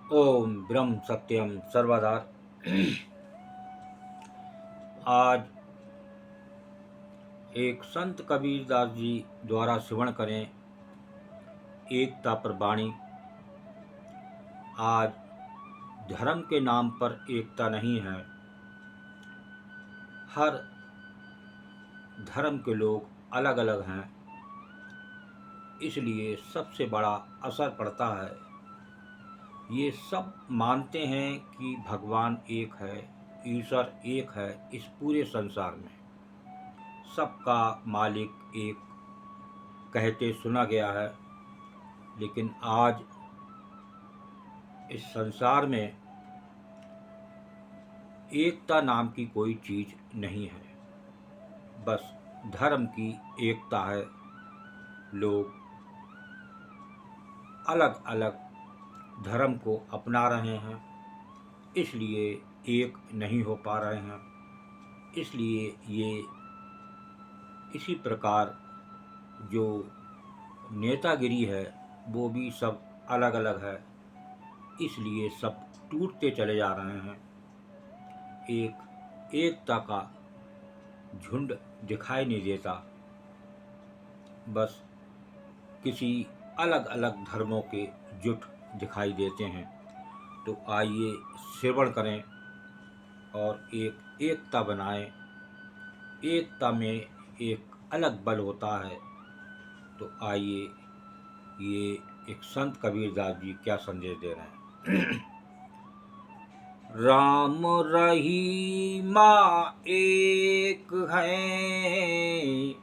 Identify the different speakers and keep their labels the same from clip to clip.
Speaker 1: ओम ब्रह्म सत्यम सर्वदा। आज एक संत कबीरदास जी द्वारा श्रवण करें एकता पर वाणी। आज धर्म के नाम पर एकता नहीं है। हर धर्म के लोग अलग अलग हैं, इसलिए सबसे बड़ा असर पड़ता है। ये सब मानते हैं कि भगवान एक है, ईश्वर एक है। इस पूरे संसार में सबका मालिक एक कहते सुना गया है, लेकिन आज इस संसार में एकता नाम की कोई चीज़ नहीं है। बस धर्म की एकता है। लोग अलग अलग धर्म को अपना रहे हैं, इसलिए एक नहीं हो पा रहे हैं। इसलिए ये इसी प्रकार जो नेतागिरी है वो भी सब अलग अलग है, इसलिए सब टूटते चले जा रहे हैं। एकता का झुंड दिखाई नहीं देता। बस किसी अलग अलग धर्मों के जुट दिखाई देते हैं। तो आइए श्रवण करें और एकता बनाएं। एकता में एक अलग बल होता है। तो आइए, ये एक संत कबीरदास जी क्या संदेश दे रहे हैं। राम रहीमा एक है,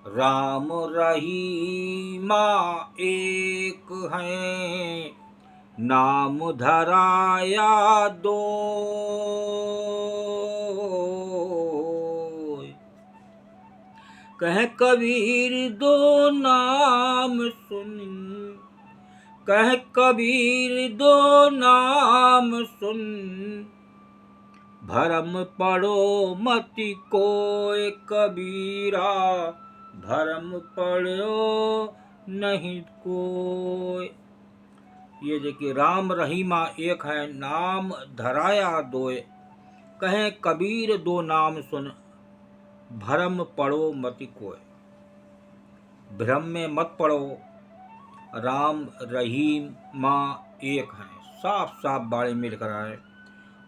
Speaker 1: राम रहीमा एक है, नाम धराया दो। कह कबीर दो नाम सुन, कह कबीर दो नाम सुन, भरम पड़ो मति कोय कबीरा, भरम पड़ो नहीं कोय। ये देखिए, राम रहीमा एक है, नाम धराया दोय, कहें कबीर दो नाम सुन, भरम पड़ो मति कोय। भ्रम में मत पड़ो। राम रहीम माँ एक हैं, साफ साफ बाणी में लिख रहा है।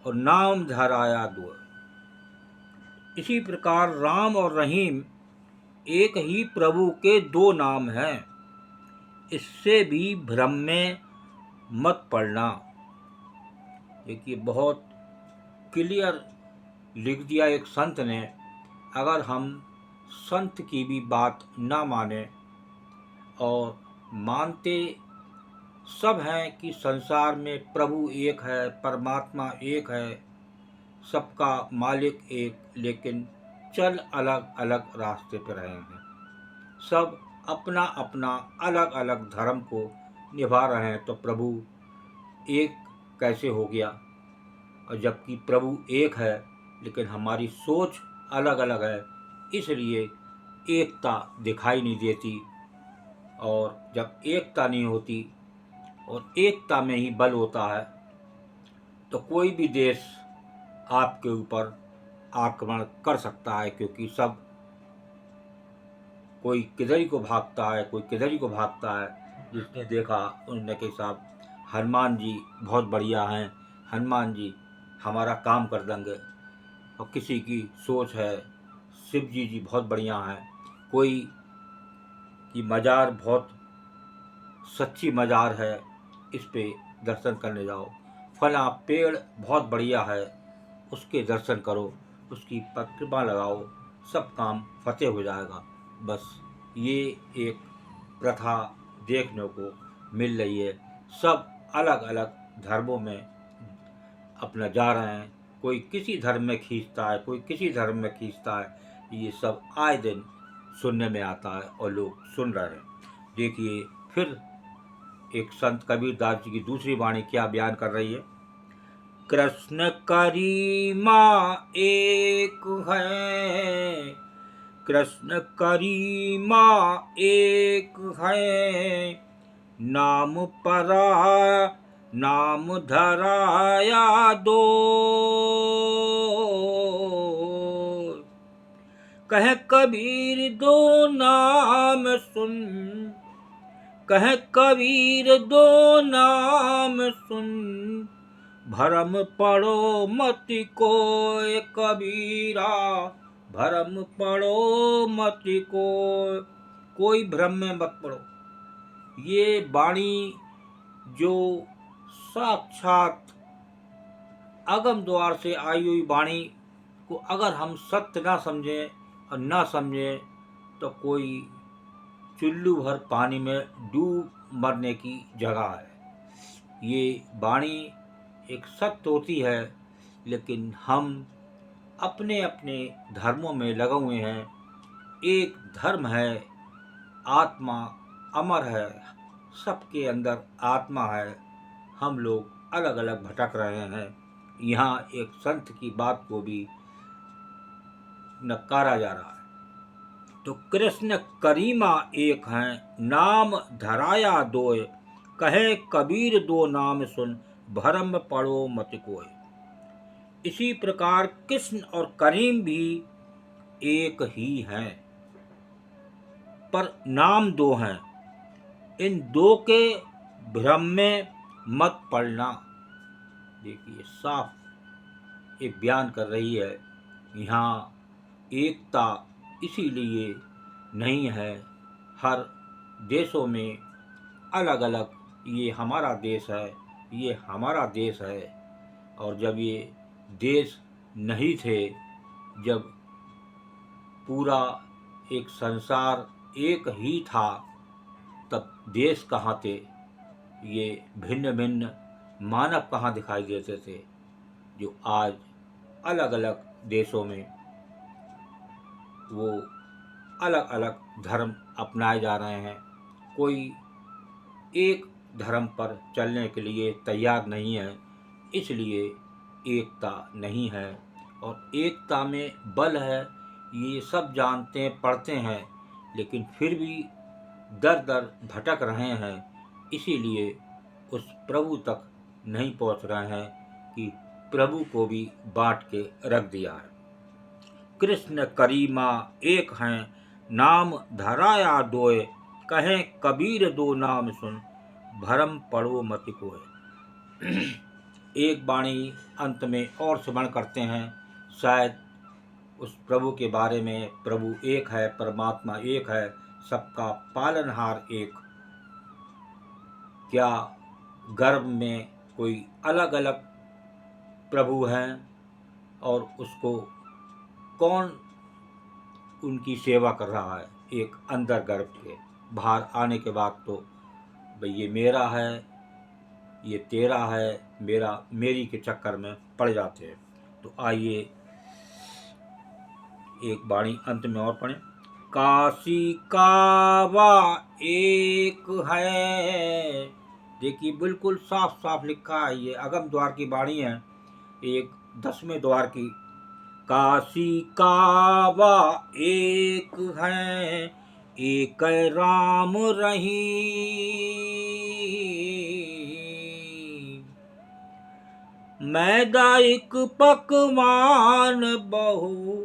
Speaker 1: और नाम धराया दो। इसी प्रकार राम और रहीम एक ही प्रभु के दो नाम हैं। इससे भी भ्रम में मत पड़ना। देखिए, बहुत क्लियर लिख दिया एक संत ने। अगर हम संत की भी बात ना माने और मानते सब हैं कि संसार में प्रभु एक है, परमात्मा एक है, सबका मालिक एक, लेकिन चल अलग अलग रास्ते पर रहे हैं। सब अपना अपना अलग अलग धर्म को निभा रहे हैं, तो प्रभु एक कैसे हो गया? और जबकि प्रभु एक है, लेकिन हमारी सोच अलग अलग है, इसलिए एकता दिखाई नहीं देती। और जब एकता नहीं होती और एकता में ही बल होता है, तो कोई भी देश आपके ऊपर आक्रमण कर सकता है, क्योंकि सब कोई किधर ही को भागता है, कोई किधर ही को भागता है। जिसने देखा उन्होंने के साहब हनुमान जी बहुत बढ़िया हैं, हनुमान जी हमारा काम कर देंगे। और किसी की सोच है शिव जी बहुत बढ़िया हैं, कोई की मज़ार बहुत सच्ची मज़ार है, इस पे दर्शन करने जाओ। फला पेड़ बहुत बढ़िया है, उसके दर्शन करो, उसकी परिक्रमा लगाओ, सब काम फतेह हो जाएगा। बस ये एक प्रथा देखने को मिल रही है। सब अलग अलग धर्मों में अपना जा रहे हैं। कोई किसी धर्म में खींचता है, कोई किसी धर्म में खींचता है। ये सब आए दिन सुनने में आता है और लोग सुन रहे हैं। देखिए, फिर एक संत कबीरदास जी की दूसरी वाणी क्या बयान कर रही है। कृष्ण करीमा एक है, कृष्ण करीमा एक है, नाम परा नाम धराया दो। कह कबीर दो नाम सुन, कह कबीर दो नाम सुन, भरम पड़ो मत कोय कबीरा, भरम पड़ो मत कोई भ्रम में मत पड़ो। ये वाणी जो साक्षात अगम द्वार से आई हुई वाणी को अगर हम सत्य ना समझें और ना समझें तो कोई चुल्लू भर पानी में डूब मरने की जगह है। ये वाणी एक सत्य होती है, लेकिन हम अपने अपने धर्मों में लगे हुए हैं। एक धर्म है, आत्मा अमर है, सबके अंदर आत्मा है। हम लोग अलग अलग भटक रहे हैं। यहाँ एक संत की बात को भी नकारा जा रहा है। तो कृष्ण करीमा एक हैं, नाम धराया दोय, कहे कबीर दो नाम सुन, भरम पड़ो मत कोय। इसी प्रकार कृष्ण और करीम भी एक ही हैं, पर नाम दो हैं। इन दो के भ्रम में मत पड़ना। देखिए साफ एक बयान कर रही है। यहाँ एकता इसीलिए नहीं है। हर देशों में अलग अलग, ये हमारा देश है, ये हमारा देश है। और जब ये देश नहीं थे, जब पूरा एक संसार एक ही था, तब देश कहाँ थे? ये भिन्न भिन्न मानव कहाँ दिखाई देते थे? जो आज अलग अलग देशों में वो अलग अलग धर्म अपनाए जा रहे हैं। कोई एक धर्म पर चलने के लिए तैयार नहीं है, इसलिए एकता नहीं है। और एकता में बल है, ये सब जानते हैं, पढ़ते हैं, लेकिन फिर भी दर दर भटक रहे हैं। इसीलिए उस प्रभु तक नहीं पहुंच रहे हैं कि प्रभु को भी बांट के रख दिया है। कृष्ण करीमा एक हैं, नाम धराया दोय, कहें कबीर दो नाम सुन, भरम पड़ो मत कोय। एक वाणी अंत में और स्मरण करते हैं, शायद उस प्रभु के बारे में। प्रभु एक है, परमात्मा एक है, सबका पालनहार एक। क्या गर्भ में कोई अलग अलग प्रभु हैं और उसको कौन उनकी सेवा कर रहा है? एक अंदर गर्भ के, बाहर आने के बाद तो भाई ये मेरा है, ये तेरा है, मेरी के चक्कर में पड़ जाते हैं। तो आइए एक वाणी अंत में और पढ़ें। काशी कावा एक है। देखिए बिल्कुल साफ साफ लिखा है, ये अगम द्वार की वाणी है, एक 10वें द्वार की। काशी कावा एक है, एक राम रहीम। मैदा एक पकवान बहु,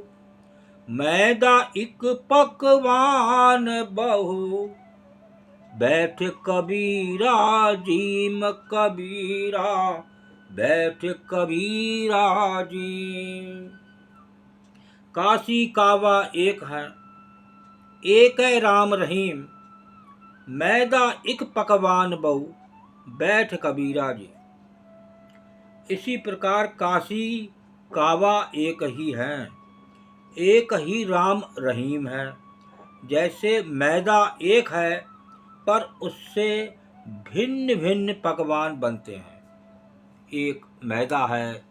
Speaker 1: मैदा एक पकवान बहु, बैठ कबीरा जीम कबीरा, बैठ कबीरा जी। काशी कावा एक है, एक है राम रहीम। मैदा एक पकवान बहु, बैठ कबीरा जी। इसी प्रकार काशी कावा एक ही है, एक ही राम रहीम है। जैसे मैदा एक है, पर उससे भिन्न भिन्न पकवान बनते हैं। एक मैदा है,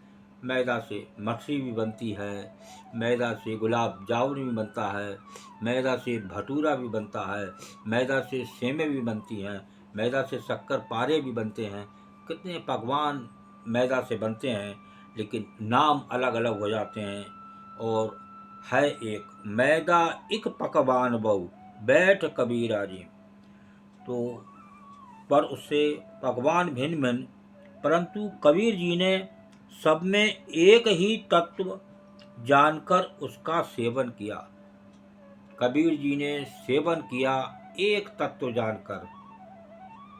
Speaker 1: मैदा से मछली भी बनती है, मैदा से गुलाब जामुन भी बनता है, मैदा से भटूरा भी बनता है, मैदा से सेमें भी बनती हैं, मैदा से शक्कर पारे भी बनते हैं। कितने पकवान मैदा से बनते हैं, लेकिन नाम अलग अलग हो जाते हैं। और है एक, मैदा एक पकवान बहु, बैठ कबीरा जी। तो पर उससे पकवान भिन्न भिन्न, परंतु कबीर जी ने सब में एक ही तत्व जानकर उसका सेवन किया। कबीर जी ने सेवन किया एक तत्व जानकर,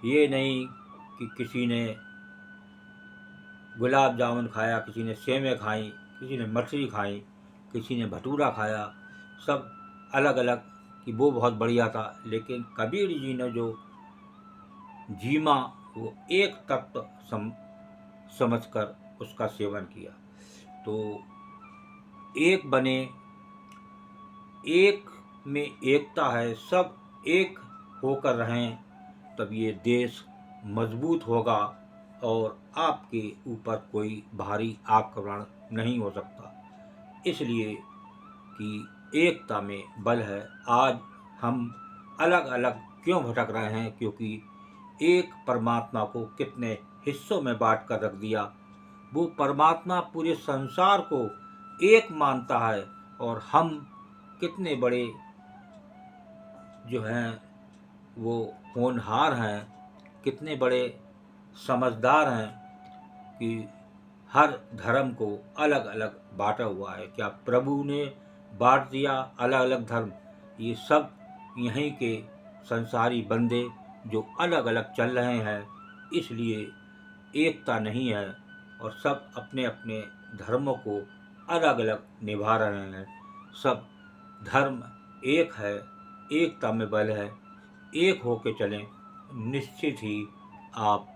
Speaker 1: ये नहीं कि किसी ने गुलाब जामुन खाया, किसी ने सेमें खाई, किसी ने मछली खाई, किसी ने भटूरा खाया, सब अलग अलग कि वो बहुत बढ़िया था। लेकिन कबीर जी ने जो जीमा वो एक तत्व समझकर उसका सेवन किया। तो एक बने, एक में एकता है, सब एक होकर रहें, तब ये देश मजबूत होगा और आपके ऊपर कोई भारी आक्रमण नहीं हो सकता। इसलिए कि एकता में बल है। आज हम अलग अलग क्यों भटक रहे हैं? क्योंकि एक परमात्मा को कितने हिस्सों में बांट कर रख दिया। वो परमात्मा पूरे संसार को एक मानता है और हम कितने बड़े जो हैं वो होनहार हैं, कितने बड़े समझदार हैं कि हर धर्म को अलग अलग बांटा हुआ है। क्या प्रभु ने बांट दिया अलग अलग धर्म? ये सब यहीं के संसारी बंदे जो अलग अलग चल रहे हैं, इसलिए एकता नहीं है और सब अपने अपने धर्मों को अलग अलग निभा रहे हैं। सब धर्म एक है, एकता में बल है, एक होके चलें, निश्चित ही आप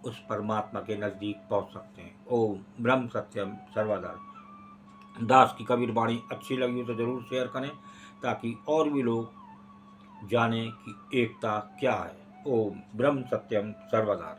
Speaker 1: उस परमात्मा के नज़दीक पहुंच सकते हैं। ओम ब्रह्म सत्यम सर्वदा। दास की कबीर वाणी अच्छी लगी हो तो ज़रूर शेयर करें ताकि और भी लोग जानें कि एकता क्या है। ओम ब्रह्म सत्यम सर्वदा।